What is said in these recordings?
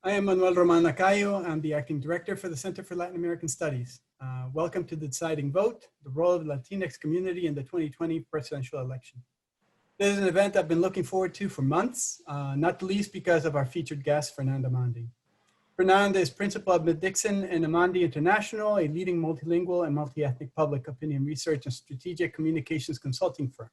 I am Manuel Roman Lacayo. I'm the acting director for the Center for Latin American Studies. Welcome to the deciding vote, the role of the Latinx community in the 2020 presidential election. This is an event I've been looking forward to for months, not the least because of our featured guest, Fernanda Amandi. Fernanda is principal of Dixon and Amandi International, a leading multilingual and multi-ethnic public opinion research and strategic communications consulting firm.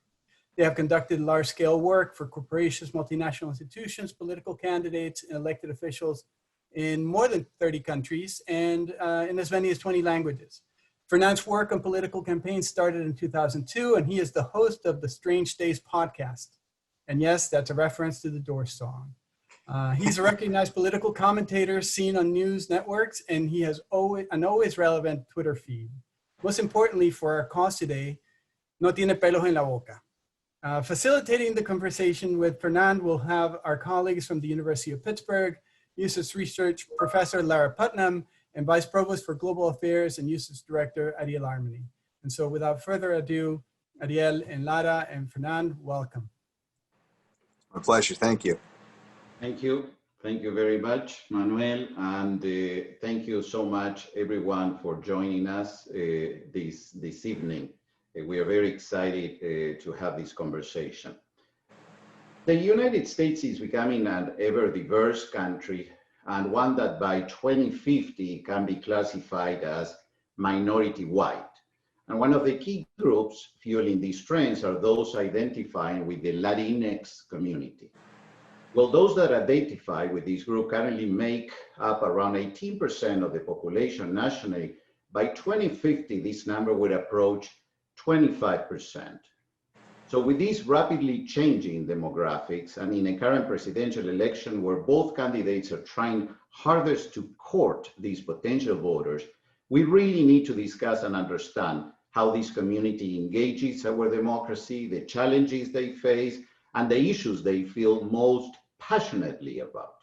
They have conducted large-scale work for corporations, multinational institutions, political candidates, and elected officials in more than 30 countries and in as many as 20 languages. Fernand's work on political campaigns started in 2002, and he is the host of the Strange Days podcast. And yes, that's a reference to the Doors song. He's a recognized political commentator seen on news networks, and he has an always relevant Twitter feed. Most importantly for our cause today, no tiene pelos en la boca. Facilitating the conversation with Fernand will have our colleagues from the University of Pittsburgh, USIS Research Professor Lara Putnam, and Vice Provost for Global Affairs and USIS Director Ariel Armani. And so without further ado, Ariel and Lara and Fernand, welcome. My pleasure, thank you. Thank you. Thank you very much, Manuel. And thank you so much, everyone, for joining us this evening. We are very excited to have this conversation. The United States is becoming an ever diverse country and one that by 2050 can be classified as minority white. And one of the key groups fueling these trends are those identifying with the Latinx community. Well, those that identify with this group currently make up around 18% of the population nationally. By 2050, this number would approach 25%. So with these rapidly changing demographics and in a current presidential election where both candidates are trying hardest to court these potential voters, we really need to discuss and understand how this community engages our democracy, the challenges they face, and the issues they feel most passionately about.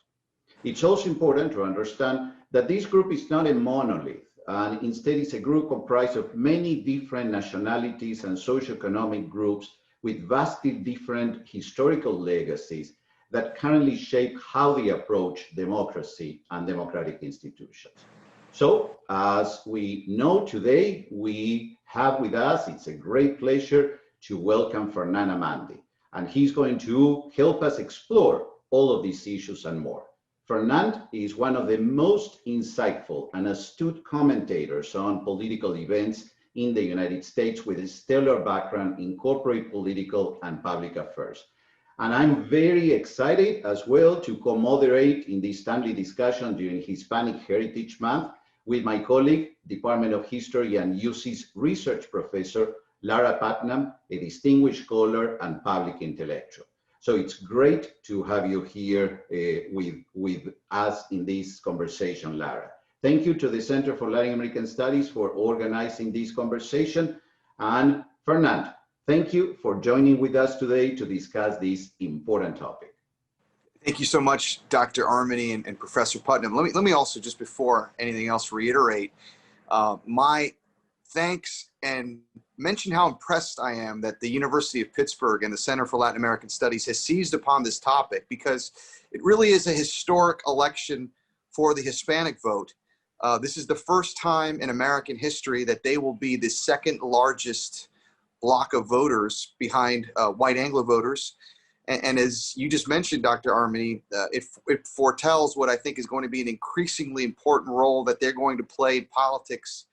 It's also important to understand that this group is not a monolith, and instead it's a group comprised of many different nationalities and socioeconomic groups with vastly different historical legacies that currently shape how they approach democracy and democratic institutions. So, as we know today, we have with us, it's a great pleasure to welcome Fernand Amandi, and he's going to help us explore all of these issues and more. Fernand is one of the most insightful and astute commentators on political events in the United States with a stellar background in corporate, political, and public affairs. And I'm very excited as well to co-moderate in this timely discussion during Hispanic Heritage Month with my colleague, Department of History and USIS Research Professor Lara Putnam, a distinguished scholar and public intellectual. So it's great to have you here with us in this conversation, Lara. Thank you to the Center for Latin American Studies for organizing this conversation. And Fernand, thank you for joining with us today to discuss this important topic. Thank you so much, Dr. Armani and Professor Putnam. Let me also, just before anything else, reiterate my thanks and mention how impressed I am that the University of Pittsburgh and the Center for Latin American Studies has seized upon this topic, because it really is a historic election for the Hispanic vote. This is the first time in American history that they will be the second largest block of voters behind white Anglo voters. And as you just mentioned, Dr. Armani, it foretells what I think is going to be an increasingly important role that they're going to play in politics,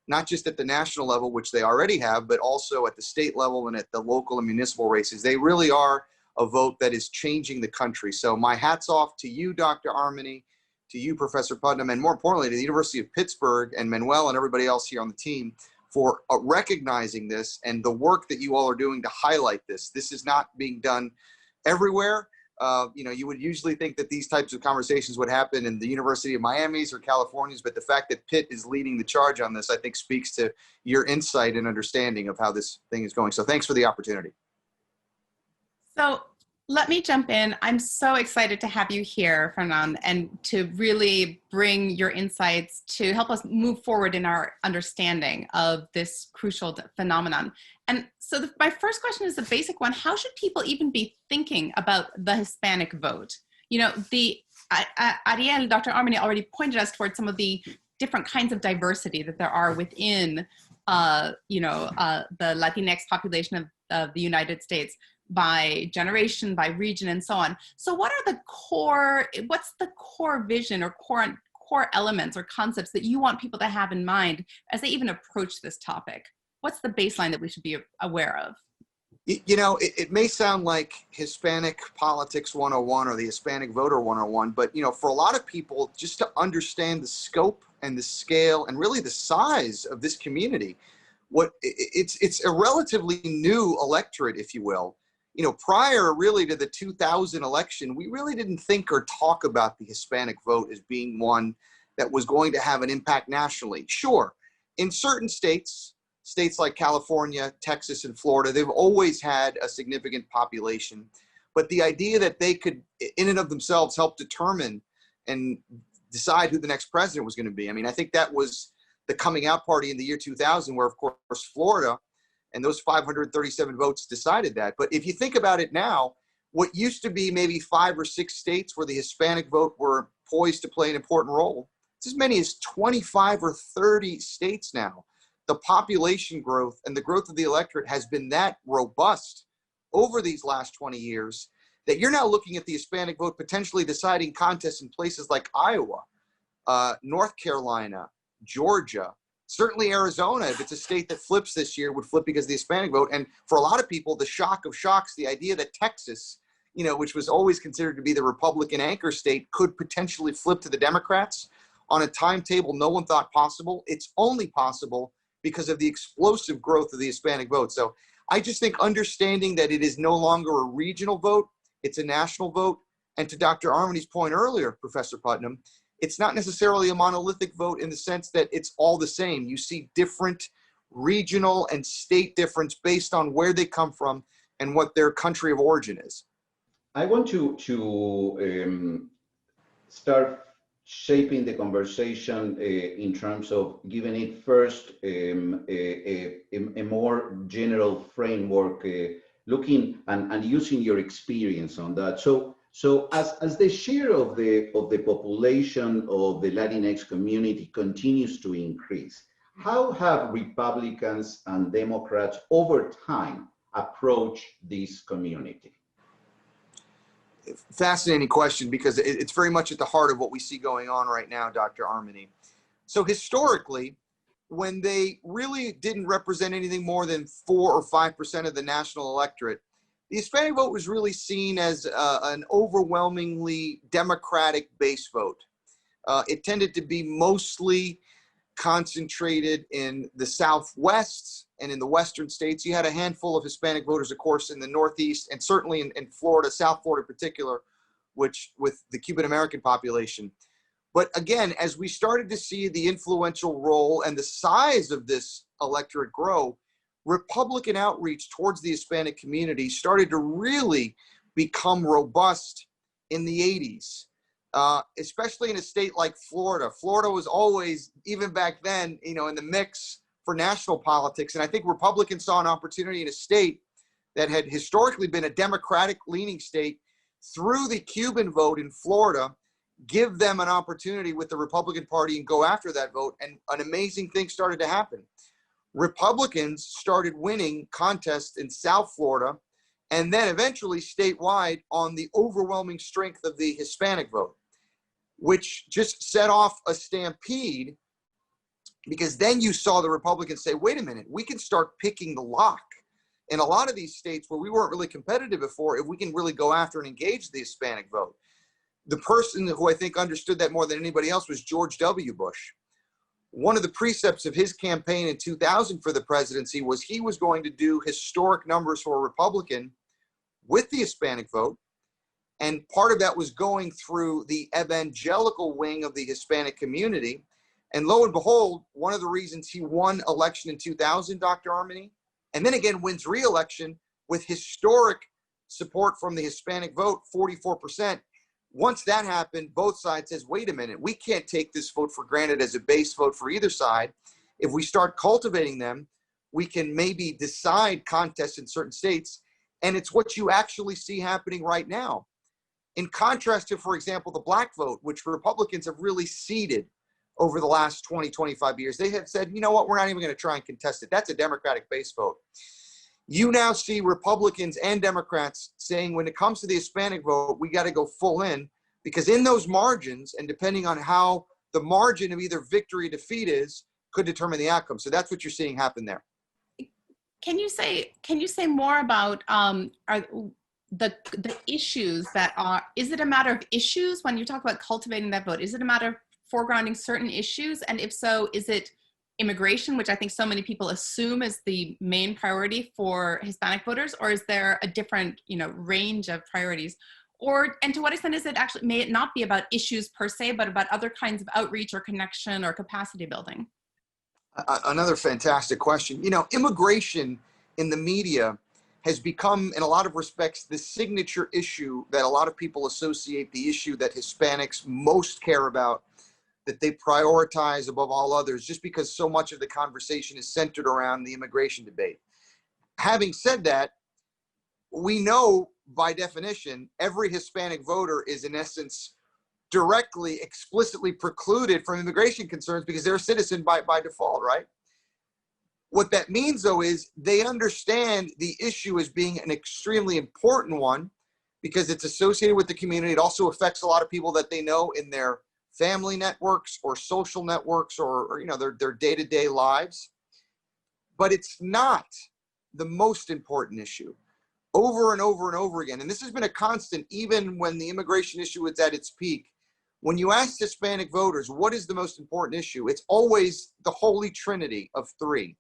not just at the national level, which they already have, but also at the state level and at the local and municipal races. They really are a vote that is changing the country. So my hat's off to you, Dr. Armani, to you, Professor Putnam, and more importantly, to the University of Pittsburgh and Manuel and everybody else here on the team for recognizing this and the work that you all are doing to highlight this. This is not being done everywhere. You would usually think that these types of conversations would happen in the University of Miami's or California's, but the fact that Pitt is leading the charge on this, I think, speaks to your insight and understanding of how this thing is going. So thanks for the opportunity. So let me jump in. I'm so excited to have you here, Fernand, and to really bring your insights to help us move forward in our understanding of this crucial phenomenon. And so my first question is a basic one. How should people even be thinking about the Hispanic vote? You know, the Ariel, Dr. Armani already pointed us towards some of the different kinds of diversity that there are within, the Latinx population of the United States by generation, by region, and so on. So what's the core vision or core elements or concepts that you want people to have in mind as they even approach this topic? What's the baseline that we should be aware of? It may sound like Hispanic Politics 101 or the Hispanic Voter 101, but, for a lot of people, just to understand the scope and the scale and really the size of this community, it's a relatively new electorate, if you will. Prior really to the 2000 election, we really didn't think or talk about the Hispanic vote as being one that was going to have an impact nationally. Sure, in certain states like California, Texas, and Florida, they've always had a significant population. But the idea that they could, in and of themselves, help determine and decide who the next president was going to be. I think that was the coming out party in the year 2000, where, of course, Florida and those 537 votes decided that. But if you think about it now, what used to be maybe 5 or 6 states where the Hispanic vote were poised to play an important role, it's as many as 25 or 30 states now. The population growth and the growth of the electorate has been that robust over these last 20 years that you're now looking at the Hispanic vote potentially deciding contests in places like Iowa, North Carolina, Georgia, certainly Arizona. If it's a state that flips this year, would flip because of the Hispanic vote. And for a lot of people, the shock of shocks, the idea that Texas, which was always considered to be the Republican anchor state, could potentially flip to the Democrats on a timetable no one thought possible. It's only possible because of the explosive growth of the Hispanic vote. So I just think understanding that it is no longer a regional vote, it's a national vote. And to Dr. Armani's point earlier, Professor Putnam, it's not necessarily a monolithic vote in the sense that it's all the same. You see different regional and state difference based on where they come from and what their country of origin is. I want to start shaping the conversation in terms of giving it first a more general framework, looking and using your experience on that. So as the share of the population of the Latinx community continues to increase, how have Republicans and Democrats over time approached this community? Fascinating question, because it's very much at the heart of what we see going on right now, Dr. Armani. So historically, when they really didn't represent anything more than 4 or 5% of the national electorate, the Hispanic vote was really seen as an overwhelmingly Democratic base vote. It tended to be mostly concentrated in the Southwest and in the Western states. You had a handful of Hispanic voters, of course, in the Northeast, and certainly in Florida, South Florida in particular, which with the Cuban American population. But again, as we started to see the influential role and the size of this electorate grow, Republican outreach towards the Hispanic community started to really become robust in the 80s. Especially in a state like Florida. Florida was always, even back then, in the mix for national politics. And I think Republicans saw an opportunity in a state that had historically been a Democratic-leaning state through the Cuban vote in Florida, give them an opportunity with the Republican Party and go after that vote. And an amazing thing started to happen. Republicans started winning contests in South Florida and then eventually statewide on the overwhelming strength of the Hispanic vote, which just set off a stampede, because then you saw the Republicans say, wait a minute, we can start picking the lock. In a lot of these states where we weren't really competitive before, if we can really go after and engage the Hispanic vote. The person who I think understood that more than anybody else was George W. Bush. One of the precepts of his campaign in 2000 for the presidency was he was going to do historic numbers for a Republican with the Hispanic vote. And part of that was going through the evangelical wing of the Hispanic community. And lo and behold, one of the reasons he won election in 2000, Dr. Armani, and then again wins re-election with historic support from the Hispanic vote, 44%. Once that happened, both sides says, wait a minute, we can't take this vote for granted as a base vote for either side. If we start cultivating them, we can maybe decide contests in certain states. And it's what you actually see happening right now. In contrast to, for example, the black vote, which Republicans have really ceded over the last 20, 25 years. They have said, you know what, we're not even going to try and contest it. That's a Democratic base vote. You now see Republicans and Democrats saying when it comes to the Hispanic vote, we got to go full in, because in those margins, and depending on how the margin of either victory or defeat is, could determine the outcome. So that's what you're seeing happen there. Can you say more about are the issues that are, is it a matter of issues when you talk about cultivating that vote? Is it a matter of foregrounding certain issues? And if so, is it immigration, which I think so many people assume is the main priority for Hispanic voters, or is there a different, range of priorities? And to what extent is it actually, may it not be about issues per se, but about other kinds of outreach or connection or capacity building? Another fantastic question. Immigration in the media has become, in a lot of respects, the signature issue that a lot of people associate, the issue that Hispanics most care about, that they prioritize above all others, just because so much of the conversation is centered around the immigration debate. Having said that, we know by definition, every Hispanic voter is in essence directly, explicitly precluded from immigration concerns because they're a citizen by default, right? What that means, though, is they understand the issue as being an extremely important one because it's associated with the community. It also affects a lot of people that they know in their family networks or social networks or their day-to-day lives. But it's not the most important issue. Over and over and over again, and this has been a constant even when the immigration issue was at its peak. When you ask Hispanic voters, what is the most important issue? It's always the holy trinity of three: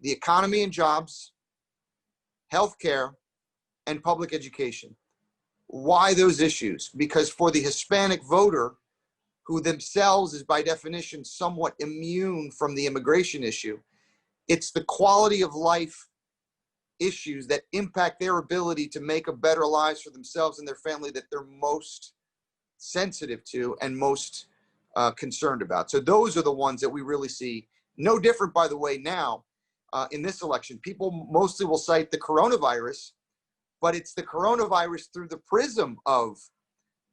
the economy and jobs, healthcare, and public education. Why those issues? Because for the Hispanic voter, who themselves is by definition somewhat immune from the immigration issue, it's the quality of life issues that impact their ability to make a better lives for themselves and their family that they're most sensitive to and most concerned about. So those are the ones that we really see. No different, by the way, now in this election. People mostly will cite the coronavirus, but it's the coronavirus through the prism of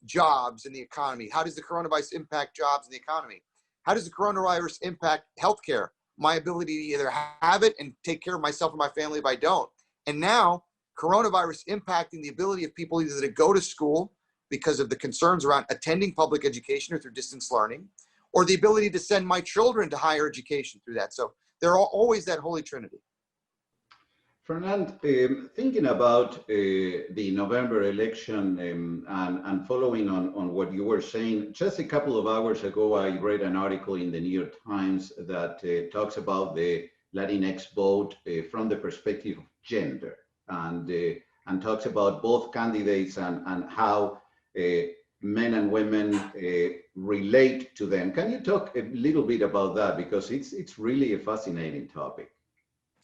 jobs and the economy. How does the coronavirus impact jobs and the economy? How does the coronavirus impact healthcare? My ability to either have it and take care of myself and my family if I don't. And now coronavirus impacting the ability of people either to go to school because of the concerns around attending public education or through distance learning, or the ability to send my children to higher education through that. So there are always that holy trinity. Fernand, thinking about the November election and following on what you were saying, just a couple of hours ago, I read an article in the New York Times that talks about the Latinx vote from the perspective of gender and talks about both candidates and how men and women relate to them. Can you talk a little bit about that? Because it's really a fascinating topic.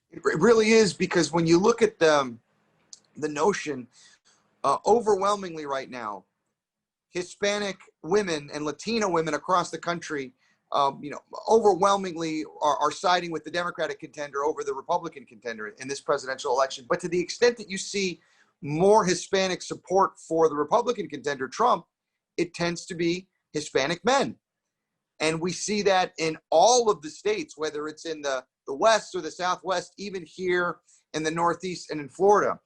It really is, because when you look at the notion, overwhelmingly right now, Hispanic women and Latino women across the country, overwhelmingly are siding with the Democratic contender over the Republican contender in this presidential election. But to the extent that you see more Hispanic support for the Republican contender, Trump, it tends to be Hispanic men. And we see that in all of the states, whether it's in the West or the Southwest, even here in the Northeast and in Florida.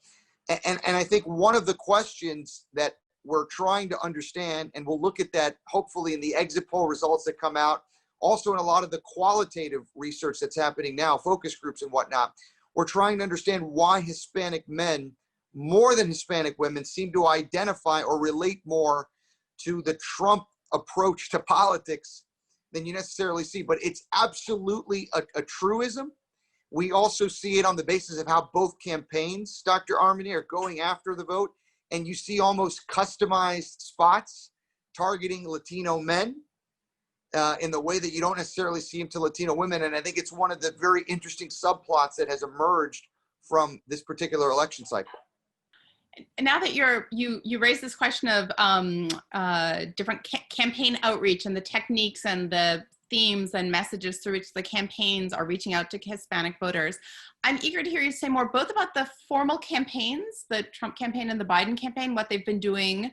And I think one of the questions that we're trying to understand, and we'll look at that hopefully in the exit poll results that come out, also in a lot of the qualitative research that's happening now, focus groups and whatnot, we're trying to understand why Hispanic men, more than Hispanic women, seem to identify or relate more to the Trump approach to politics than you necessarily see. But it's absolutely a truism. We also see it on the basis of how both campaigns, Dr. Armani, are going after the vote. And you see almost customized spots targeting Latino men in the way that you don't necessarily see them to Latino women. And I think it's one of the very interesting subplots that has emerged from this particular election cycle. And now that you raised this question of different campaign outreach and the techniques and the themes and messages through which the campaigns are reaching out to Hispanic voters, I'm eager to hear you say more both about the formal campaigns, the Trump campaign and the Biden campaign, what they've been doing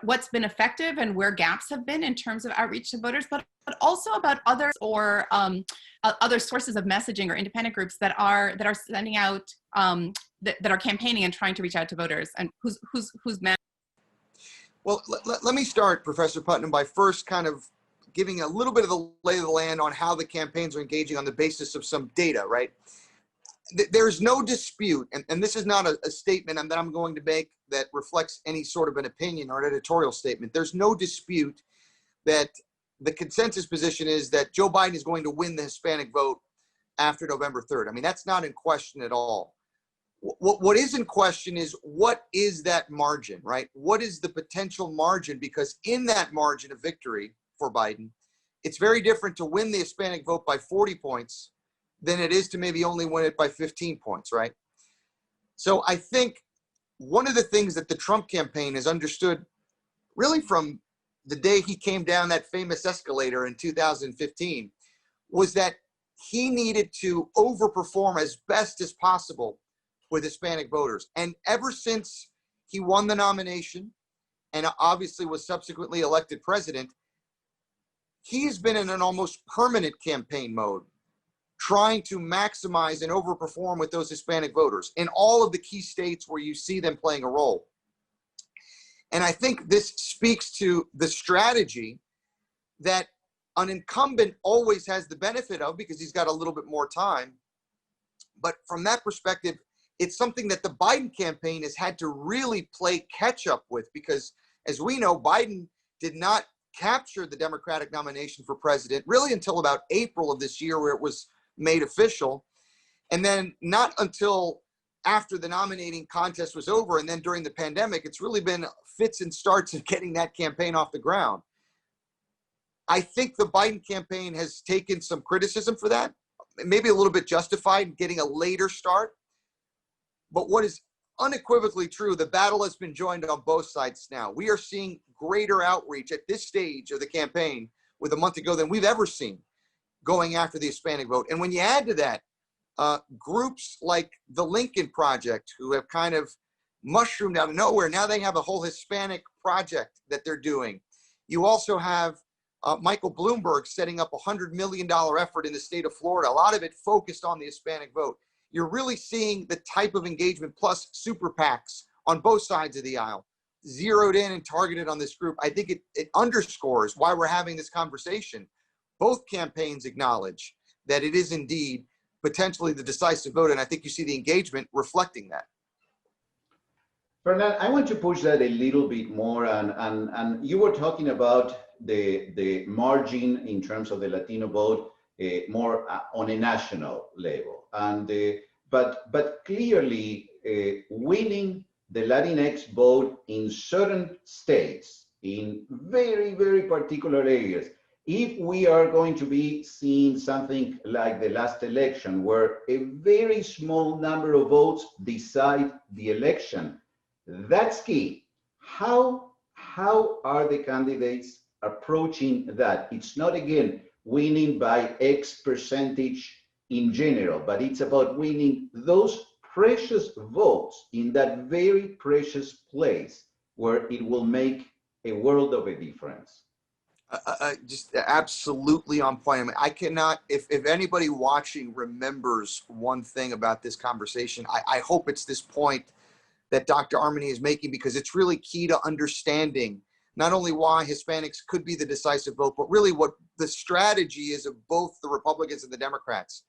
what's been effective and where gaps have been in terms of outreach to voters, but also about others or other sources of messaging or independent groups that are sending out that are campaigning and trying to reach out to voters, and who's Well, let me start, Professor Putnam, by first kind of giving a little bit of the lay of the land on how the campaigns are engaging on the basis of some data, right? There's no dispute, and this is not a statement that I'm going to make that reflects any sort of an opinion or an editorial statement. There's no dispute that the consensus position is that Joe Biden is going to win the Hispanic vote after November 3rd. I mean, that's not in question at all. What is in question is, what is that margin, right? What is the potential margin? Because in that margin of victory for Biden, it's very different to win the Hispanic vote by 40 points than it is to maybe only win it by 15 points, right? So I think one of the things that the Trump campaign has understood really from the day he came down that famous escalator in 2015 was that he needed to overperform as best as possible with Hispanic voters. And ever since he won the nomination and obviously was subsequently elected president, he's been in an almost permanent campaign mode, trying to maximize and overperform with those Hispanic voters in all of the key states where you see them playing a role. And I think this speaks to the strategy that an incumbent always has the benefit of because he's got a little bit more time. But from that perspective, it's something that the Biden campaign has had to really play catch up with, because as we know, Biden did not capture the Democratic nomination for president really until about April of this year, where it was made official. And then not until after the nominating contest was over, and then during the pandemic, it's really been fits and starts of getting that campaign off the ground. I think the Biden campaign has taken some criticism for that, maybe a little bit justified in getting a later start. But what is unequivocally true, the battle has been joined on both sides now. We are seeing greater outreach at this stage of the campaign with a month ago than we've ever seen going after the Hispanic vote. And when you add to that, groups like the Lincoln Project, who have kind of mushroomed out of nowhere, now they have a whole Hispanic project that they're doing. You also have Michael Bloomberg setting up a $100 million effort in the state of Florida, a lot of it focused on the Hispanic vote. You're really seeing the type of engagement, plus super PACs on both sides of the aisle, zeroed in and targeted on this group. I think it underscores why we're having this conversation. Both campaigns acknowledge that it is indeed potentially the decisive vote, and I think you see the engagement reflecting that. Fernand, I want to push that a little bit more, and you were talking about the margin in terms of the Latino vote more on a national level, and but clearly winning the Latinx vote in certain states in very, very particular areas. If we are going to be seeing something like the last election, where a very small number of votes decide the election, that's key. How are the candidates approaching that? It's not, again, winning by X percentage in general, but it's about winning those precious votes in that very precious place where it will make a world of a difference. Just absolutely on point. I mean, I cannot, if anybody watching remembers one thing about this conversation, I hope it's this point that Dr. Armani is making, because it's really key to understanding not only why Hispanics could be the decisive vote, but really what the strategy is of both the Republicans and the Democrats.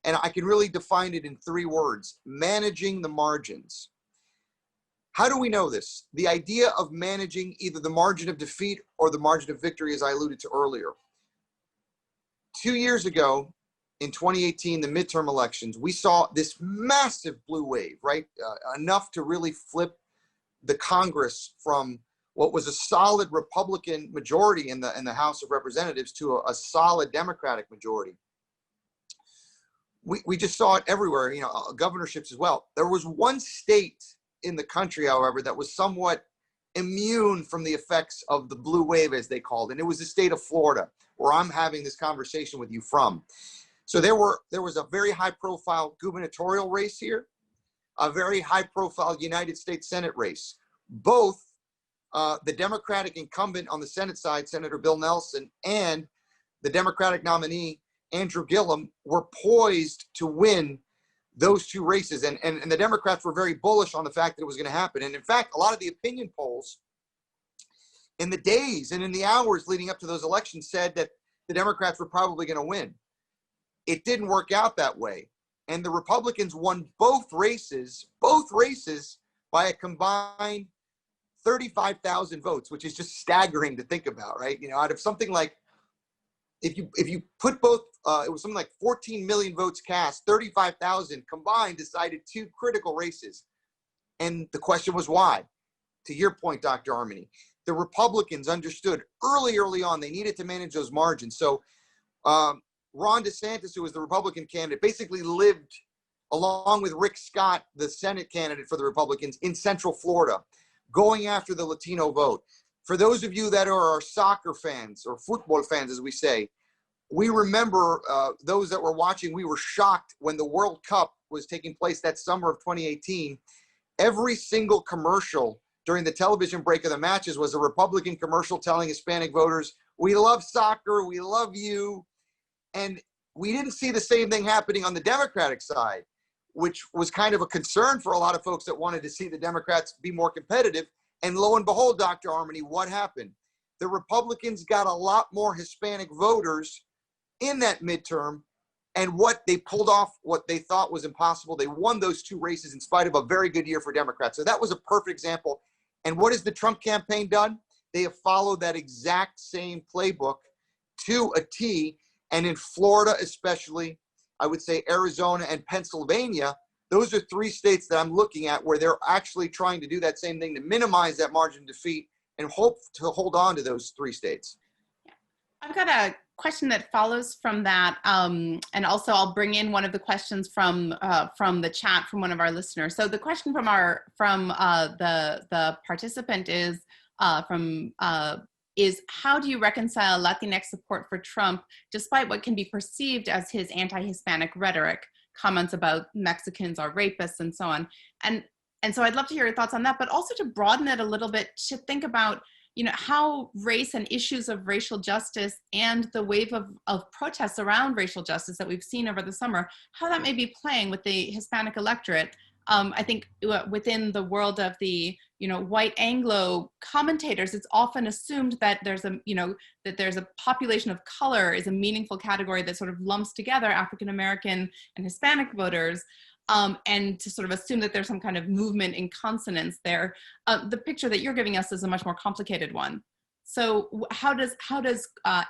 And I can really define it in 3 words: managing the margins. How do we know this? The idea of managing either the margin of defeat or the margin of victory, as I alluded to earlier. 2 years ago, in 2018, the midterm elections, we saw this massive blue wave, right? Enough to really flip the Congress from what was a solid Republican majority in the House of Representatives to a solid Democratic majority. We just saw it everywhere, you know, governorships as well. There was one state in the country, however, that was somewhat immune from the effects of the blue wave, as they called it. And it was the state of Florida, where I'm having this conversation with you from. So there was a very high profile gubernatorial race here, a very high profile United States Senate race. Both the Democratic incumbent on the Senate side, Senator Bill Nelson, and the Democratic nominee, Andrew Gillum, were poised to win those two races. And the Democrats were very bullish on the fact that it was going to happen. And in fact, a lot of the opinion polls in the days and in the hours leading up to those elections said that the Democrats were probably going to win. It didn't work out that way. And the Republicans won both races by a combined 35,000 votes, which is just staggering to think about, right? You know, out of something like, if you put both, it was something like 14 million votes cast, 35,000 combined decided two critical races. And the question was why? To your point, Dr. Armani, the Republicans understood early on they needed to manage those margins. So Ron DeSantis, who was the Republican candidate, basically lived along with Rick Scott, the Senate candidate for the Republicans, in Central Florida, going after the Latino vote. For those of you that are soccer fans or football fans, as we say, we remember those that were watching, we were shocked when the World Cup was taking place that summer of 2018. Every single commercial during the television break of the matches was a Republican commercial telling Hispanic voters, we love soccer, we love you. And we didn't see the same thing happening on the Democratic side, which was kind of a concern for a lot of folks that wanted to see the Democrats be more competitive. And lo and behold, Dr. Armani, what happened? The Republicans got a lot more Hispanic voters in that midterm, and what they pulled off, what they thought was impossible, they won those two races in spite of a very good year for Democrats. So that was a perfect example. And what has the Trump campaign done? They have followed that exact same playbook to a T. And in Florida especially, I would say Arizona and Pennsylvania, those are three states that I'm looking at where they're actually trying to do that same thing to minimize that margin of defeat and hope to hold on to those three states. Yeah. I've got a question that follows from that, and also I'll bring in one of the questions from the chat from one of our listeners. So the question from the participant is how do you reconcile Latinx support for Trump despite what can be perceived as his anti-Hispanic rhetoric, comments about Mexicans are rapists and so on? And so I'd love to hear your thoughts on that, but also to broaden it a little bit to think about, you know, how race and issues of racial justice and the wave of protests around racial justice that we've seen over the summer, how that may be playing with the Hispanic electorate. I think within the world of the, you know, white Anglo commentators, it's often assumed that there's a population of color is a meaningful category that sort of lumps together African American and Hispanic voters, and to sort of assume that there's some kind of movement in consonance there. The picture that you're giving us is a much more complicated one. So how does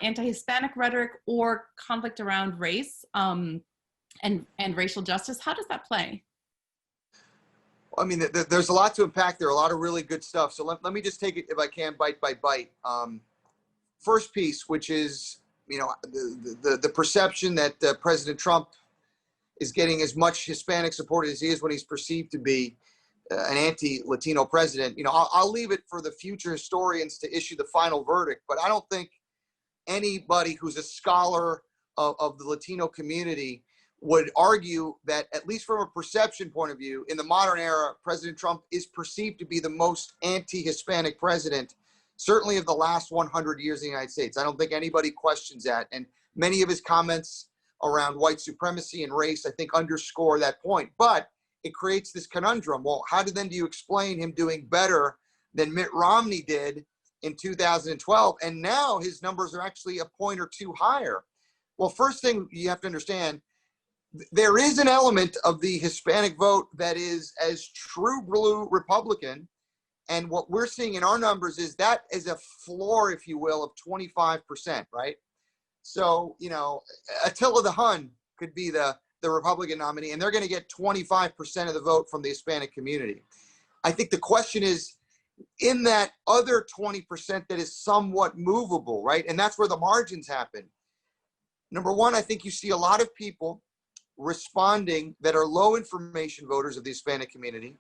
anti-Hispanic rhetoric or conflict around race and racial justice, how does that play? I mean, there's a lot to unpack there, a lot of really good stuff. So let me just take it, if I can, bite by bite. First piece, which is, you know, the perception that President Trump is getting as much Hispanic support as he is when he's perceived to be an anti-Latino president. You know, I'll leave it for the future historians to issue the final verdict, but I don't think anybody who's a scholar of the Latino community would argue that, at least from a perception point of view, in the modern era, President Trump is perceived to be the most anti-Hispanic president, certainly of the last 100 years in the United States. I don't think anybody questions that. And many of his comments around white supremacy and race, I think, underscore that point. But it creates this conundrum. Well, how do you explain him doing better than Mitt Romney did in 2012? And now his numbers are actually a point or two higher. Well, first thing you have to understand, there is an element of the Hispanic vote that is as true blue Republican. And what we're seeing in our numbers is that is a floor, if you will, of 25%, right? So, you know, Attila the Hun could be the Republican nominee, and they're going to get 25% of the vote from the Hispanic community. I think the question is, in that other 20% that is somewhat movable, right? And that's where the margins happen. Number one, I think you see a lot of people responding that are low information voters of the Hispanic community.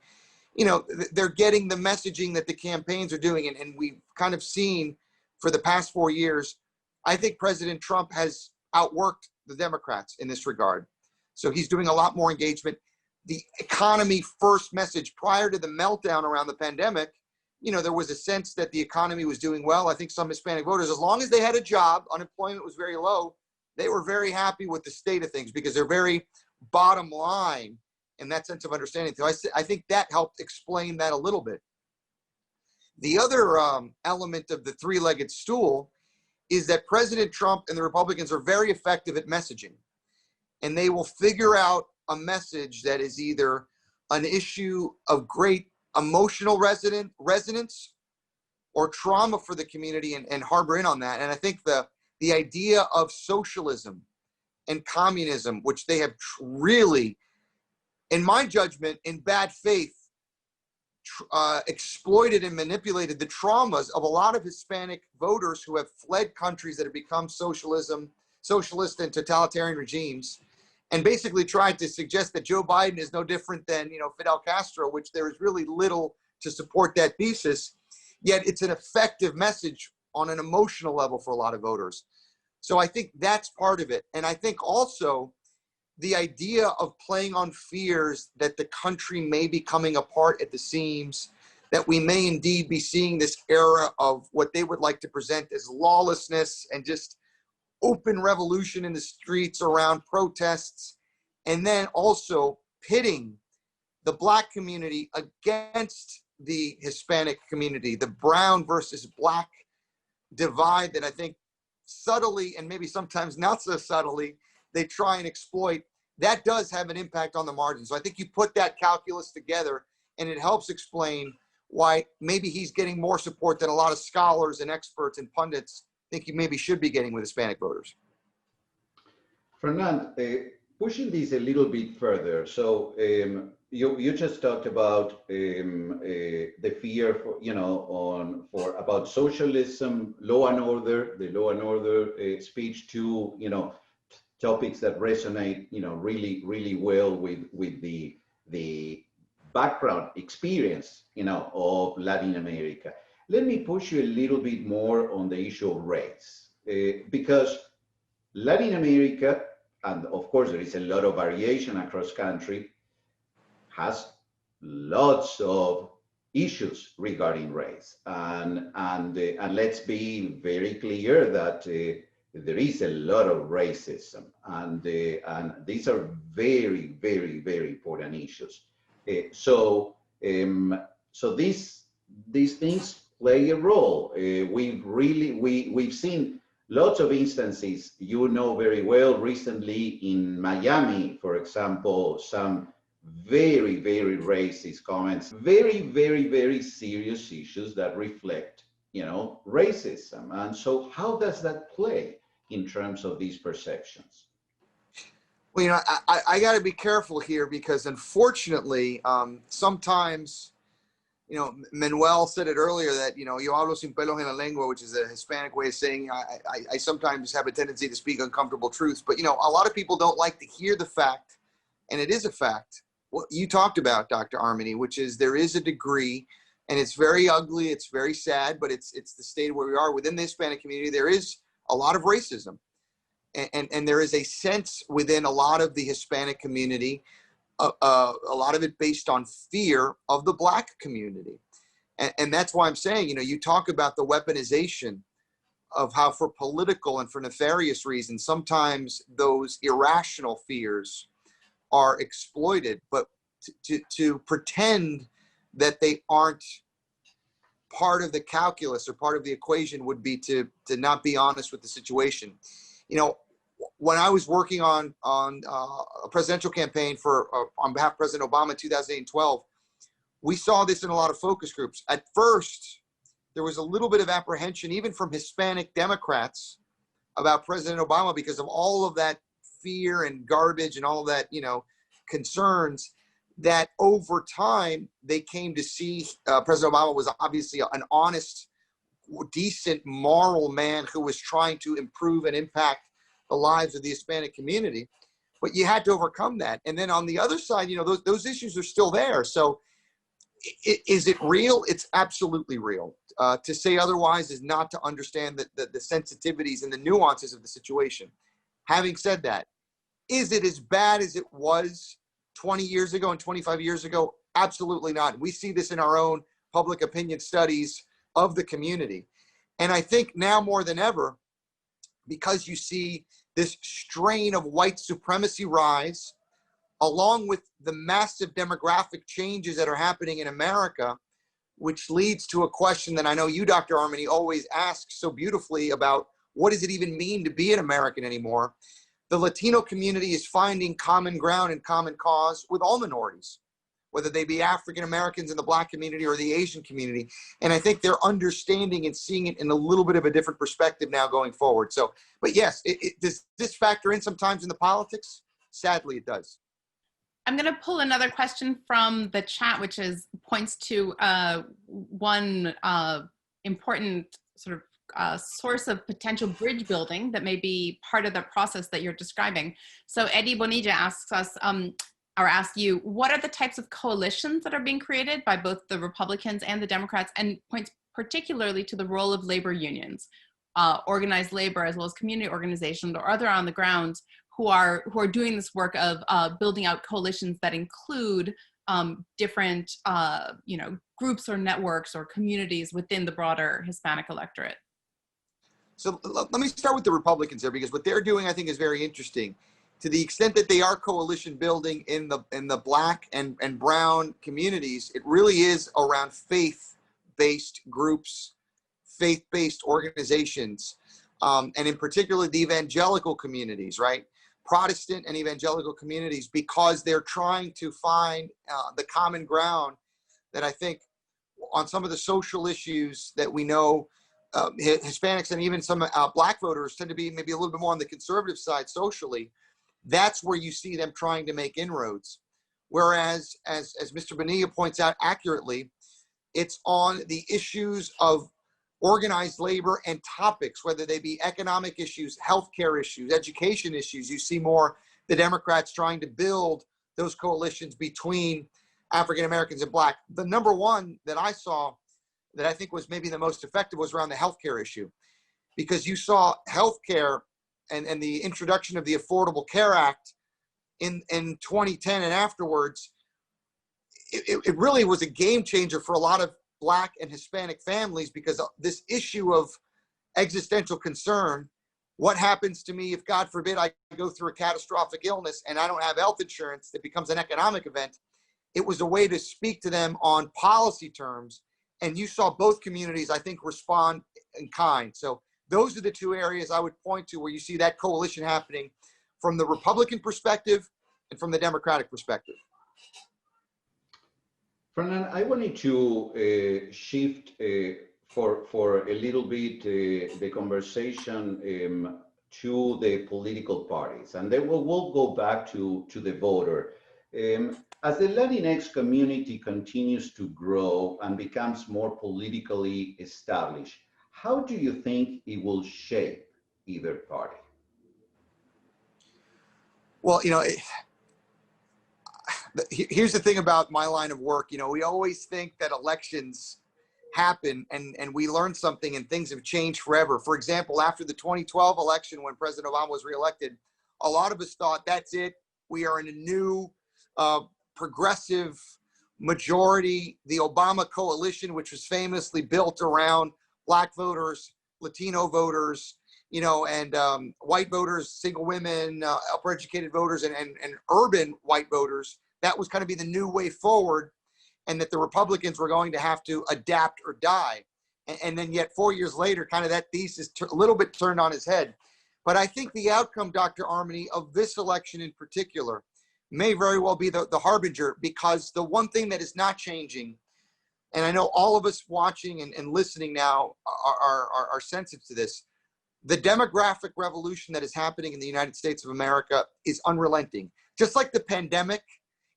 You know, they're getting the messaging that the campaigns are doing. And we've kind of seen for the past 4 years, I think President Trump has outworked the Democrats in this regard. So he's doing a lot more engagement. The economy first message prior to the meltdown around the pandemic, there was a sense that the economy was doing well. I think some Hispanic voters, as long as they had a job, unemployment was very low, they were very happy with the state of things because they're very bottom line in that sense of understanding. So I think that helped explain that a little bit. The other element of the three-legged stool is that President Trump and the Republicans are very effective at messaging. And they will figure out a message that is either an issue of great emotional resonance or trauma for the community and harbor in on that. And I think the idea of socialism and communism, which they have really, in my judgment, in bad faith, exploited and manipulated the traumas of a lot of Hispanic voters who have fled countries that have become socialist and totalitarian regimes, and basically tried to suggest that Joe Biden is no different than, Fidel Castro, which there is really little to support that thesis. Yet it's an effective message on an emotional level for a lot of voters. So I think that's part of it. And I think also the idea of playing on fears that the country may be coming apart at the seams, that we may indeed be seeing this era of what they would like to present as lawlessness and just open revolution in the streets around protests, and then also pitting the Black community against the Hispanic community, the brown versus Black divide that I think subtly and maybe sometimes not so subtly they try and exploit. That does have an impact on the margin. So I think you put that calculus together and it helps explain why maybe he's getting more support than a lot of scholars and experts and pundits think he maybe should be getting with Hispanic voters. Fernand, pushing this a little bit further. So you just talked about the fear for about socialism, law and order, the law and order speech to topics that resonate really, really well with the background experience of Latin America. Let me push you a little bit more on the issue of race, because Latin America, and of course there is a lot of variation across country, has lots of issues regarding race, and let's be very clear that there is a lot of racism, and these are very, very, very important issues. So these things play a role. We've seen lots of instances, very well, recently in Miami, for example, some very, very racist comments, very, very, very serious issues that reflect, racism. And so how does that play in terms of these perceptions? Well, I got to be careful here because unfortunately, sometimes, Manuel said it earlier that, yo hablo sin pelos en la lengua, which is a Hispanic way of saying I sometimes have a tendency to speak uncomfortable truths. But, a lot of people don't like to hear the fact, and it is a fact, what you talked about, Dr. Armani, which is there is a degree, and it's very ugly, it's very sad, but it's the state where we are. Within the Hispanic community, there is a lot of racism. And there is a sense within a lot of the Hispanic community, a lot of it based on fear of the Black community. And that's why I'm saying, you talk about the weaponization of how for political and for nefarious reasons, sometimes those irrational fears are exploited, but to pretend that they aren't part of the calculus or part of the equation would be to not be honest with the situation. When I was working on a presidential campaign on behalf of President Obama in 2012, we saw this in a lot of focus groups. At first, there was a little bit of apprehension, even from Hispanic Democrats, about President Obama because of all of that fear and garbage and all of that, concerns, that over time they came to see President Obama was obviously an honest, decent, moral man who was trying to improve and impact the lives of the Hispanic community. But you had to overcome that. And then on the other side, those issues are still there. So is it real? It's absolutely real. To say otherwise is not to understand the sensitivities and the nuances of the situation. Having said that, is it as bad as it was 20 years ago and 25 years ago? Absolutely not. We see this in our own public opinion studies of the community. And I think now more than ever, because you see this strain of white supremacy rise, along with the massive demographic changes that are happening in America, which leads to a question that I know you, Dr. Armani, always ask so beautifully about what does it even mean to be an American anymore? The Latino community is finding common ground and common cause with all minorities, whether they be African Americans in the Black community or the Asian community. And I think they're understanding and seeing it in a little bit of a different perspective now going forward. So, but yes, does this factor in sometimes in the politics? Sadly, it does. I'm going to pull another question from the chat, which points to one important sort of source of potential bridge building that may be part of the process that you're describing. So Eddie Bonilla asks us, or asks you, what are the types of coalitions that are being created by both the Republicans and the Democrats, and points particularly to the role of labor unions, organized labor, as well as community organizations or other on the ground who are doing this work of building out coalitions that include different groups or networks or communities within the broader Hispanic electorate. So let me start with the Republicans there, because what they're doing, I think, is very interesting. To the extent that they are coalition building in the Black and brown communities, it really is around faith-based groups, faith-based organizations, and in particular the evangelical communities, right? Protestant and evangelical communities, because they're trying to find the common ground that I think on some of the social issues that we know Hispanics and even some Black voters tend to be maybe a little bit more on the conservative side socially. That's where you see them trying to make inroads. Whereas, as Mr. Bonilla points out accurately, it's on the issues of organized labor and topics, whether they be economic issues, healthcare issues, education issues. You see more the Democrats trying to build those coalitions between African Americans and Black. The number one that I saw that I think was maybe the most effective was around the healthcare issue, because you saw healthcare and the introduction of the Affordable Care Act in 2010 and afterwards. It really was a game changer for a lot of Black and Hispanic families, because this issue of existential concern, what happens to me if, God forbid, I go through a catastrophic illness and I don't have health insurance, that becomes an economic event. It was a way to speak to them on policy terms. And you saw both communities, I think, respond in kind. So those are the two areas I would point to where you see that coalition happening from the Republican perspective and from the Democratic perspective. Fernand, I wanted to shift for a little bit the conversation to the political parties, and then we'll go back to the voter. As the Latinx community continues to grow and becomes more politically established, how do you think it will shape either party? Well, here's the thing about my line of work. We always think that elections happen and we learn something and things have changed forever. For example, after the 2012 election, when President Obama was reelected, a lot of us thought that's it. We are in a new progressive majority. The Obama coalition, which was famously built around Black voters, Latino voters, and white voters, single women, upper educated voters, and urban white voters, that was kind of be the new way forward, and that the Republicans were going to have to adapt or die. And then yet 4 years later, kind of that thesis a little bit turned on his head. But I think the outcome, Dr. Armani, of this election in particular may very well be the harbinger, because the one thing that is not changing, and I know all of us watching and listening now are sensitive to this, the demographic revolution that is happening in the United States of America is unrelenting. Just like the pandemic,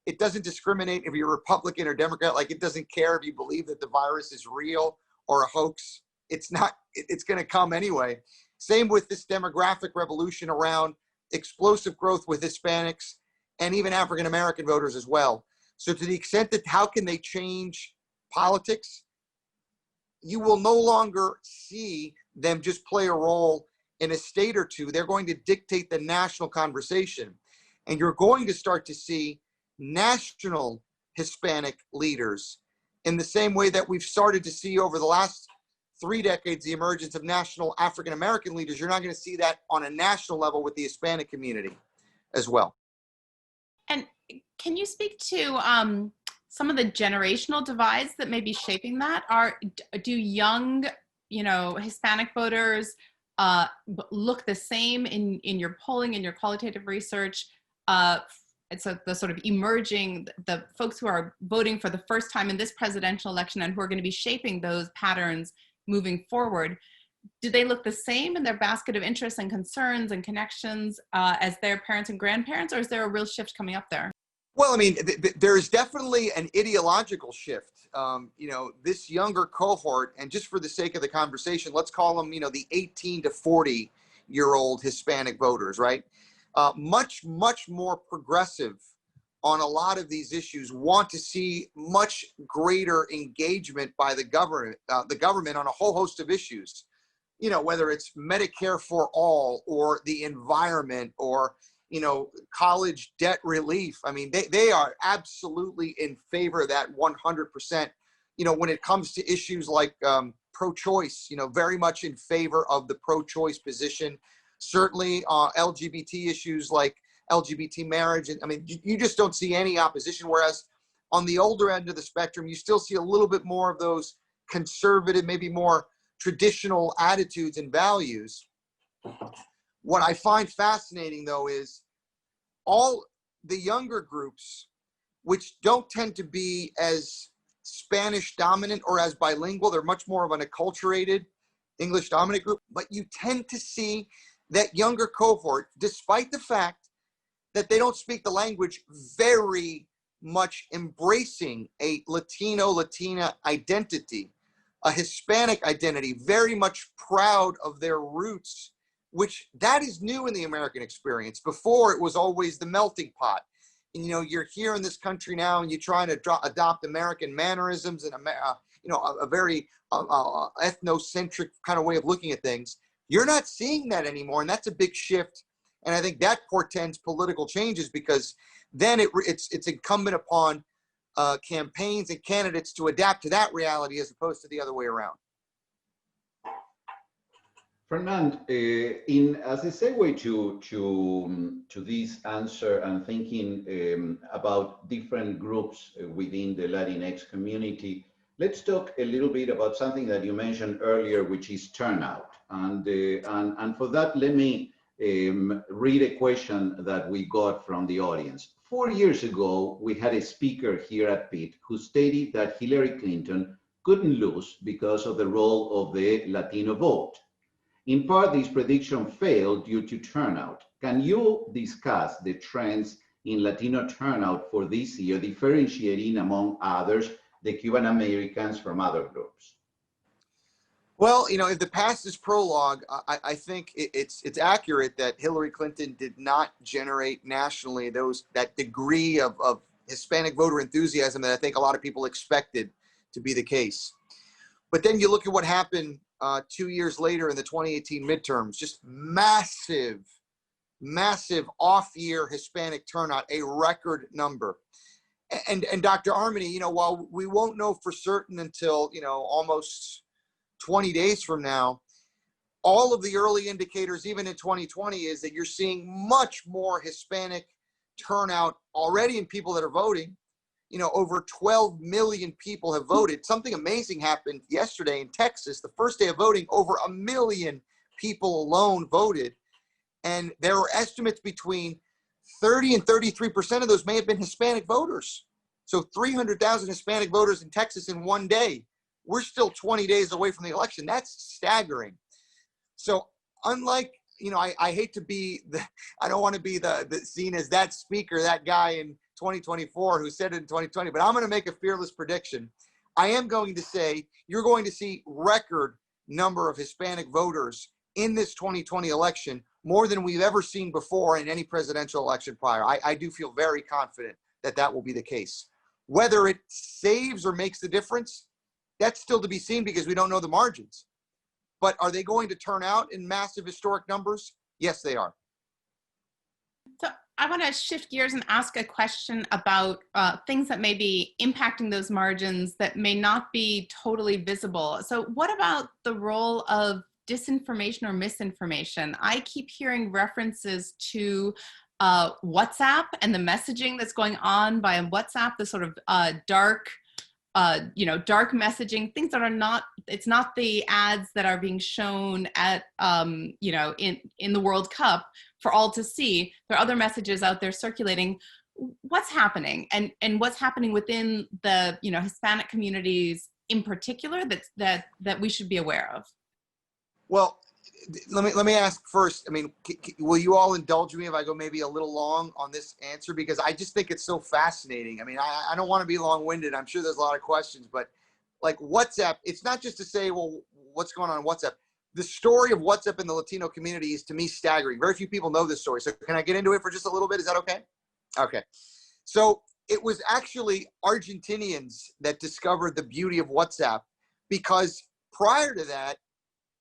it doesn't discriminate if you're Republican or Democrat. Like, it doesn't care if you believe that the virus is real or a hoax. It's not, it's going to come anyway. Same with this demographic revolution around explosive growth with Hispanics and even African American voters as well. So to the extent that how can they change politics, you will no longer see them just play a role in a state or two. They're going to dictate the national conversation. And you're going to start to see national Hispanic leaders in the same way that we've started to see over the last 3 decades the emergence of national African American leaders. You're not going to see that on a national level with the Hispanic community as well. And can you speak to some of the generational divides that may be shaping that? Do young, Hispanic voters look the same in your polling, in your qualitative research? It's the sort of emerging, the folks who are voting for the first time in this presidential election and who are going to be shaping those patterns moving forward. Do they look the same in their basket of interests and concerns and connections as their parents and grandparents, or is there a real shift coming up there? Well, I mean, there's definitely an ideological shift. This younger cohort, and just for the sake of the conversation, let's call them, the 18 to 40-year-old Hispanic voters, right? Much more progressive on a lot of these issues, want to see much greater engagement by the government on a whole host of issues. Whether it's Medicare for all or the environment or, college debt relief. I mean, they are absolutely in favor of that 100%. When it comes to issues like pro-choice, very much in favor of the pro-choice position. Certainly LGBT issues like LGBT marriage. And I mean, you just don't see any opposition. Whereas on the older end of the spectrum, you still see a little bit more of those conservative, maybe more traditional attitudes and values. What I find fascinating, though, is all the younger groups, which don't tend to be as Spanish dominant or as bilingual, they're much more of an acculturated English dominant group, but you tend to see that younger cohort, despite the fact that they don't speak the language, very much embracing a Latina identity, a Hispanic identity, very much proud of their roots, which that is new in the American experience. Before, it was always the melting pot. And, you're here in this country now and you're trying to adopt American mannerisms and, a very ethnocentric kind of way of looking at things. You're not seeing that anymore. And that's a big shift. And I think that portends political changes, because then it's incumbent upon campaigns and candidates to adapt to that reality as opposed to the other way around. Fernand, as a segue to this answer and thinking about different groups within the Latinx community, let's talk a little bit about something that you mentioned earlier, which is turnout. And for that, let me read a question that we got from the audience. 4 years ago, we had a speaker here at Pitt who stated that Hillary Clinton couldn't lose because of the role of the Latino vote. In part, this prediction failed due to turnout. Can you discuss the trends in Latino turnout for this year, differentiating among others the Cuban Americans from other groups? Well, if the past is prologue, I think it's accurate that Hillary Clinton did not generate nationally that degree of Hispanic voter enthusiasm that I think a lot of people expected to be the case. But then you look at what happened 2 years later in the 2018 midterms, just massive off-year Hispanic turnout, a record number. And Dr. Armany, while we won't know for certain until, almost 20 days from now, all of the early indicators, even in 2020, is that you're seeing much more Hispanic turnout already in people that are voting. Over 12 million people have voted. Something amazing happened yesterday in Texas. The first day of voting, over 1 million people alone voted. And there were estimates between 30 and 33% of those may have been Hispanic voters. So 300,000 Hispanic voters in Texas in one day. We're still 20 days away from the election. That's staggering. So unlike, I hate to be I don't want to be the seen as that speaker, that guy in 2024 who said it in 2020, but I'm going to make a fearless prediction. I am going to say you're going to see record number of Hispanic voters in this 2020 election, more than we've ever seen before in any presidential election prior. I do feel very confident that will be the case. Whether it saves or makes the difference, that's still to be seen because we don't know the margins. But are they going to turn out in massive historic numbers? Yes, they are. So I want to shift gears and ask a question about things that may be impacting those margins that may not be totally visible. So what about the role of disinformation or misinformation? I keep hearing references to WhatsApp and the messaging that's going on by WhatsApp, the sort of dark dark messaging, things that are not, it's not the ads that are being shown at, in the World Cup for all to see. There are other messages out there circulating. What's happening, and what's happening within the, Hispanic communities in particular that we should be aware of? Well, let me ask first. I mean, will you all indulge me if I go maybe a little long on this answer, because I just think it's so fascinating. I mean, I don't want to be long-winded. I'm sure there's a lot of questions, but like WhatsApp, it's not just to say, well, what's going on in WhatsApp. The story of WhatsApp in the Latino community is, to me, staggering. Very few people know this story. So can I get into it for just a little bit? Is that okay? Okay. So it was actually Argentinians that discovered the beauty of WhatsApp, because prior to that,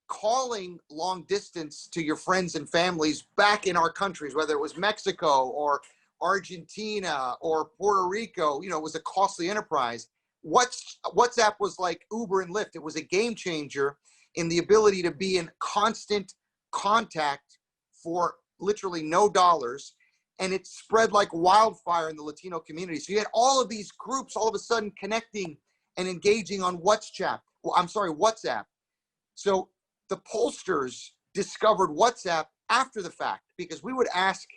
calling long distance to your friends and families back in our countries, whether it was Mexico or Argentina or Puerto Rico, it was a costly enterprise. WhatsApp was like Uber and Lyft. It was a game changer in the ability to be in constant contact for literally no dollars. And it spread like wildfire in the Latino community. So you had all of these groups all of a sudden connecting and engaging on WhatsApp. So the pollsters discovered WhatsApp after the fact, because we would ask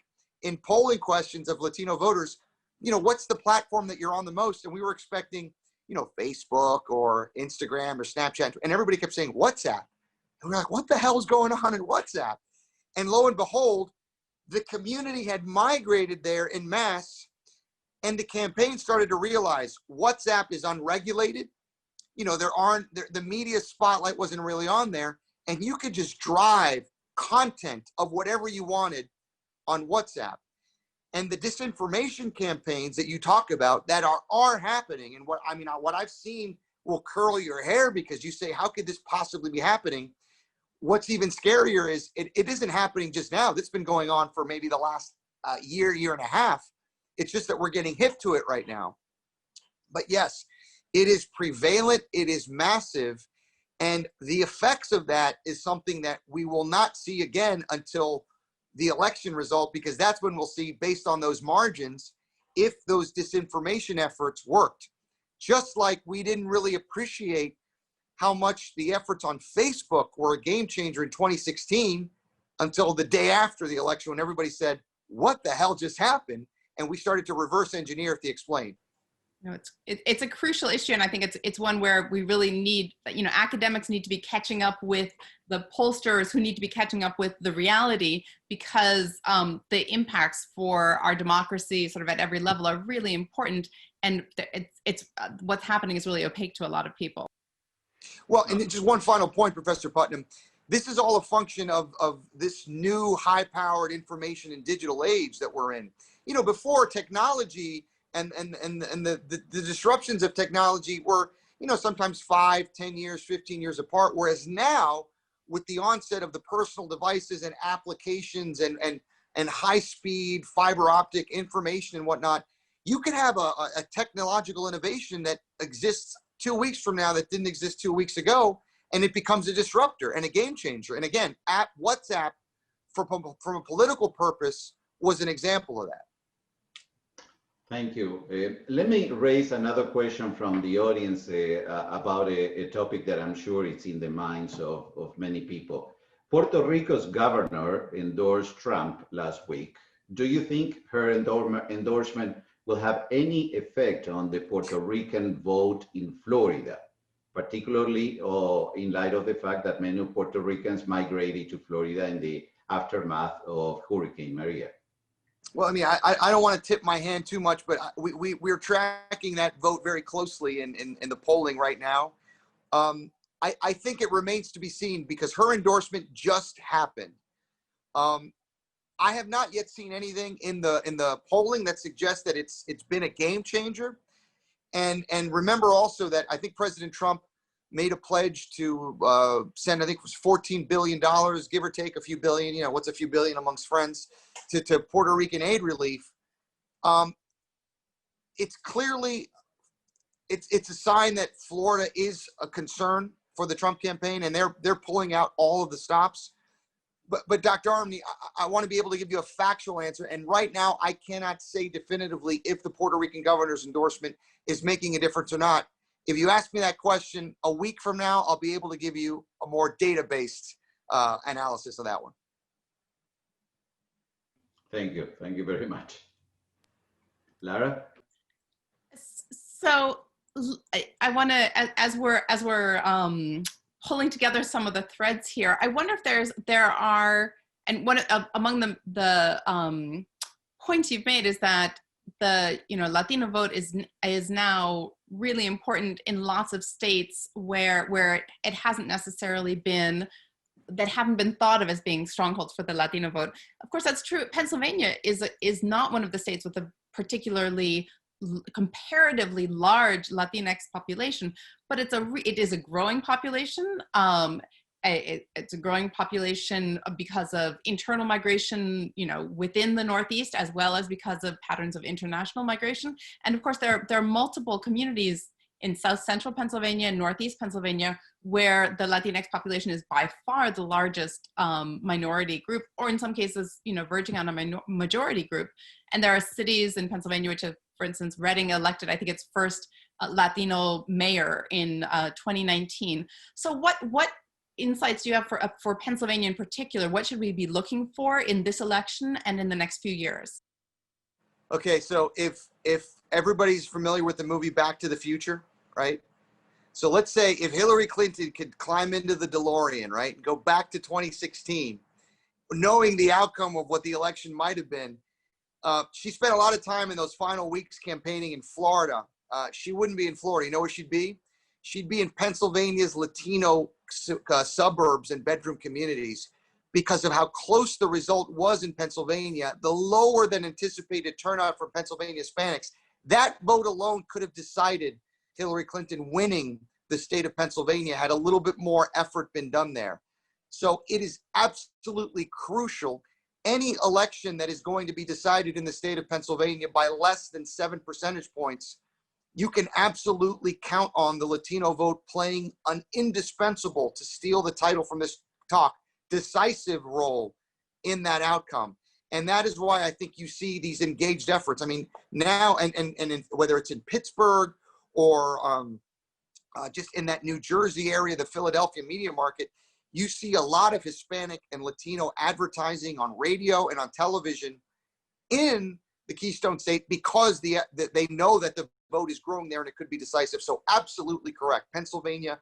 in polling questions of Latino voters, what's the platform that you're on the most? And we were expecting, Facebook or Instagram or Snapchat. And everybody kept saying WhatsApp. And we're like, what the hell is going on in WhatsApp? And lo and behold, the community had migrated there in mass, and the campaign started to realize WhatsApp is unregulated. The media spotlight wasn't really on there, and you could just drive content of whatever you wanted on WhatsApp. And the disinformation campaigns that you talk about that are happening, and what I've seen will curl your hair, because you say, how could this possibly be happening? What's even scarier is it isn't happening just now. This has been going on for maybe the last year and a half. It's just that we're getting hip to it right now. But yes, it is prevalent. It is massive. And the effects of that is something that we will not see again until the election result, because that's when we'll see, based on those margins, if those disinformation efforts worked. Just like we didn't really appreciate how much the efforts on Facebook were a game changer in 2016 until the day after the election, when everybody said, what the hell just happened? And we started to reverse engineer the explain. It's a crucial issue, and I think it's one where we really need, academics need to be catching up with the pollsters, who need to be catching up with the reality, because the impacts for our democracy sort of at every level are really important, and it's what's happening is really opaque to a lot of people. Well, and just one final point, Professor Putnam. This is all a function of this new high-powered information and digital age that we're in. Before, technology and the disruptions of technology were, sometimes 5, 10 years, 15 years apart. Whereas now, with the onset of the personal devices and applications and high-speed fiber optic information and whatnot, you can have a technological innovation that exists 2 weeks from now that didn't exist 2 weeks ago, and it becomes a disruptor and a game changer. And again, WhatsApp, from a political purpose, was an example of that. Thank you. Let me raise another question from the audience about a topic that I'm sure it's in the minds of many people. Puerto Rico's governor endorsed Trump last week. Do you think her endorsement will have any effect on the Puerto Rican vote in Florida, particularly in light of the fact that many Puerto Ricans migrated to Florida in the aftermath of Hurricane Maria? Well, I don't want to tip my hand too much, but we're tracking that vote very closely in the polling right now. I think it remains to be seen, because her endorsement just happened. I have not yet seen anything in the polling that suggests that it's been a game changer. And remember also that I think President Trump made a pledge to send, I think it was $14 billion, give or take a few billion, you know, what's a few billion amongst friends, to Puerto Rican aid relief. It's clearly, it's a sign that Florida is a concern for the Trump campaign, and they're pulling out all of the stops. But Dr. Armney, I want to be able to give you a factual answer. And right now, I cannot say definitively if the Puerto Rican governor's endorsement is making a difference or not. If you ask me that question a week from now, I'll be able to give you a more data-based analysis of that one. Thank you. Thank you very much. Lara? So I want to, as we're pulling together some of the threads here, I wonder if there are, and one among the points you've made is that the Latino vote is now really important in lots of states where it hasn't necessarily been, that haven't been thought of as being strongholds for the Latino vote. Of course, that's true. Pennsylvania is not one of the states with a particularly comparatively large Latinx population, but it is a growing population. It's a growing population because of internal migration, within the Northeast, as well as because of patterns of international migration. And of course, there are multiple communities in South Central Pennsylvania and Northeast Pennsylvania where the Latinx population is by far the largest minority group, or in some cases, verging on a majority group. And there are cities in Pennsylvania which have, for instance, Reading elected, I think, its first Latino mayor in 2019. So what insights do you have for Pennsylvania in particular? What should we be looking for in this election and in the next few years? Okay, so if everybody's familiar with the movie Back to the Future, right? So let's say if Hillary Clinton could climb into the DeLorean, right, and go back to 2016, knowing the outcome of what the election might have been, she spent a lot of time in those final weeks campaigning in Florida. She wouldn't be in Florida. You know where she'd be? She'd be in Pennsylvania's Latino suburbs and bedroom communities, because of how close the result was in Pennsylvania, the lower than anticipated turnout for Pennsylvania Hispanics. That vote alone could have decided Hillary Clinton winning the state of Pennsylvania had a little bit more effort been done there. So it is absolutely crucial. Any election that is going to be decided in the state of Pennsylvania by less than 7 percentage points, you can absolutely count on the Latino vote playing an indispensable, to steal the title from this talk, decisive role in that outcome. And that is why I think you see these engaged efforts. I mean, now, and whether it's in Pittsburgh or just in that New Jersey area, the Philadelphia media market, you see a lot of Hispanic and Latino advertising on radio and on television in the Keystone State, because they know that the vote is growing there and it could be decisive. So absolutely correct. Pennsylvania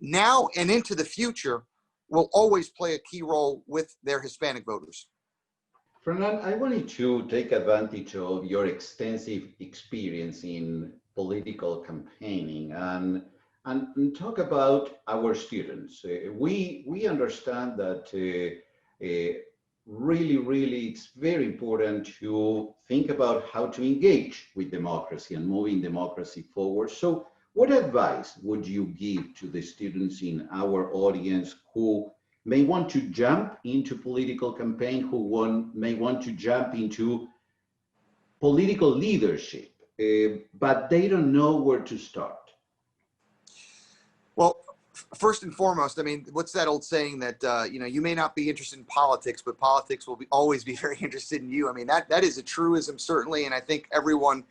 now and into the future will always play a key role with their Hispanic voters. Fernand, I wanted to take advantage of your extensive experience in political campaigning and talk about our students. We understand that really it's very important to think about how to engage with democracy and moving democracy forward. So what advice would you give to the students in our audience who may want to jump into political campaign, who may want to jump into political leadership, but they don't know where to start? Well, first and foremost, I mean, what's that old saying that, you may not be interested in politics, but politics will always be very interested in you. I mean, that is a truism, certainly. And I think everyone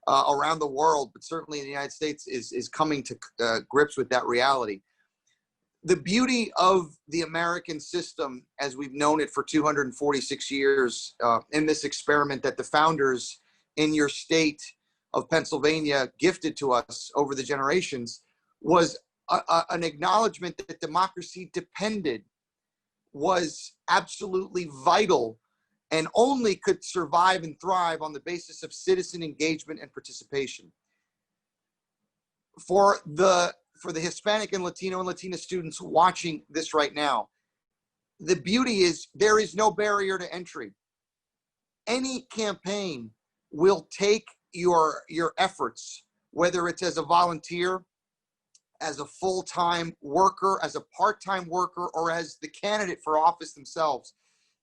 around the world, but certainly in the United States, is coming to grips with that reality. The beauty of the American system, as we've known it for 246 years, in this experiment that the founders in your state of Pennsylvania gifted to us over the generations, was an acknowledgement that democracy was absolutely vital and only could survive and thrive on the basis of citizen engagement and participation. For the Hispanic and Latino and Latina students watching this right now, the beauty is there is no barrier to entry. Any campaign will take your efforts, whether it's as a volunteer, as a full-time worker, as a part-time worker, or as the candidate for office themselves,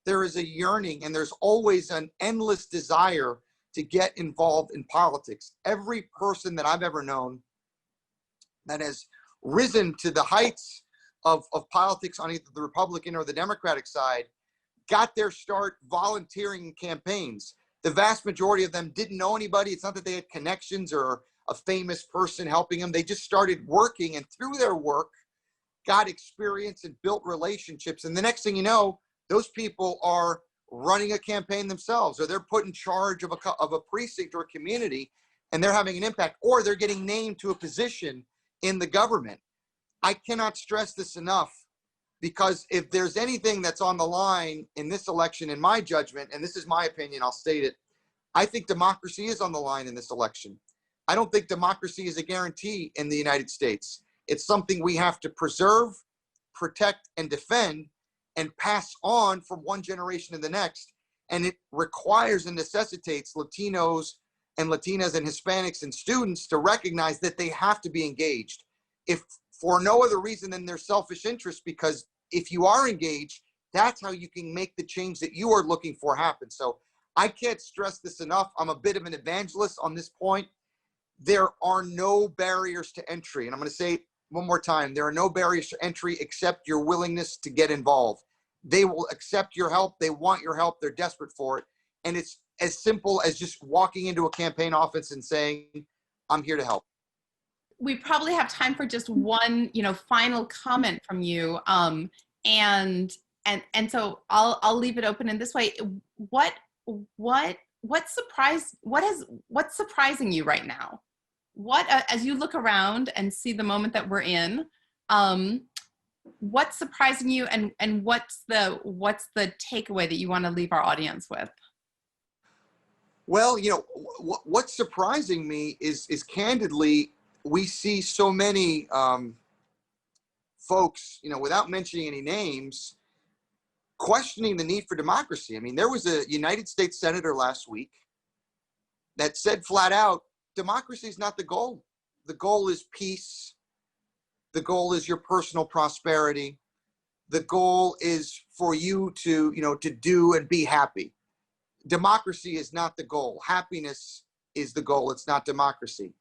there is a yearning and there's always an endless desire to get involved in politics. Every person that I've ever known that has risen to the heights of politics on either the Republican or the Democratic side got their start volunteering in campaigns. The vast majority of them didn't know anybody. It's not that they had connections or a famous person helping them. They just started working, and through their work got experience and built relationships. And the next thing you know, those people are running a campaign themselves, or they're put in charge of a precinct or a community, and they're having an impact, or they're getting named to a position in the government. I cannot stress this enough, because if there's anything that's on the line in this election, in my judgment, and this is my opinion, I'll state it, I think democracy is on the line in this election. I don't think democracy is a guarantee in the United States. It's something we have to preserve, protect, and defend, and pass on from one generation to the next. And it requires and necessitates Latinos and Latinas and Hispanics and students to recognize that they have to be engaged, if for no other reason than their selfish interest, because if you are engaged, that's how you can make the change that you are looking for happen. So I can't stress this enough. I'm a bit of an evangelist on this point. There are no barriers to entry. And I'm going to say it one more time. There are no barriers to entry except your willingness to get involved. They will accept your help. They want your help. They're desperate for it. And it's as simple as just walking into a campaign office and saying, I'm here to help. We probably have time for just one, final comment from you. And so I'll leave it open in this way. What's surprising you right now? What, as you look around and see the moment that we're in, what's surprising you, and what's the takeaway that you want to leave our audience with? Well, what's surprising me is candidly, we see so many folks, without mentioning any names, questioning the need for democracy. I mean, there was a United States senator last week that said flat out, democracy is not the goal. The goal is peace. The goal is your personal prosperity. The goal is for you to, to do and be happy. Democracy is not the goal. Happiness is the goal. It's not democracy.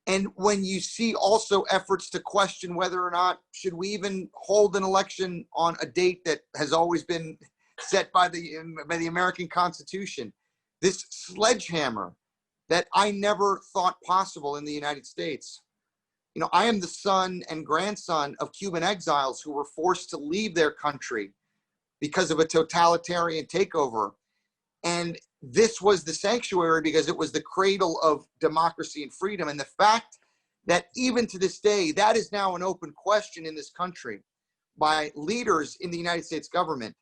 And when you see also efforts to question whether or not should we even hold an election on a date that has always been set by the American Constitution, this sledgehammer that I never thought possible in the United States. I am the son and grandson of Cuban exiles who were forced to leave their country because of a totalitarian takeover. And this was the sanctuary because it was the cradle of democracy and freedom. And the fact that even to this day, that is now an open question in this country by leaders in the United States government,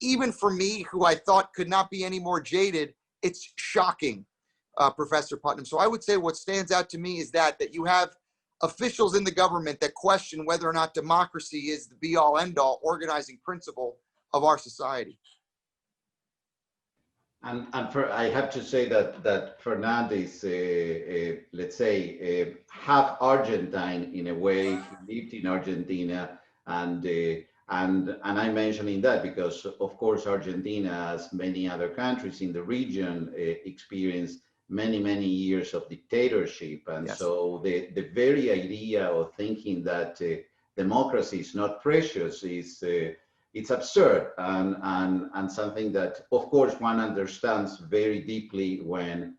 even for me, who I thought could not be any more jaded, it's shocking, Professor Putnam. So I would say what stands out to me is that you have officials in the government that question whether or not democracy is the be-all, end-all organizing principle of our society. And I have to say that Fernand is, let's say, half Argentine in a way. He lived in Argentina, and I'm mentioning that because, of course, Argentina, as many other countries in the region, experienced many years of dictatorship, and yes. So the very idea of thinking that democracy is not precious is. It's absurd and something that, of course, one understands very deeply when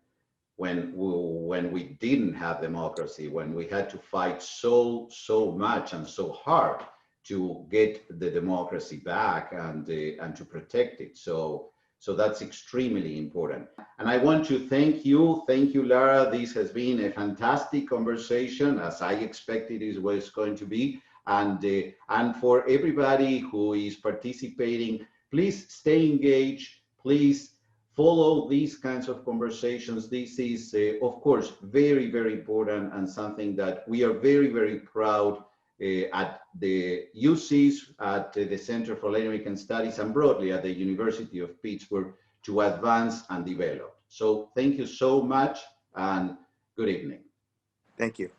we didn't have democracy, when we had to fight so much and so hard to get the democracy back and to protect it. So that's extremely important. And I want to thank you, Lara. This has been a fantastic conversation, as I expected it was going to be. And for everybody who is participating, please stay engaged. Please follow these kinds of conversations. This is, of course, very important and something that we are very proud at the UCs, at the Center for Latin American Studies, and broadly at the University of Pittsburgh to advance and develop. So thank you so much, and good evening. Thank you.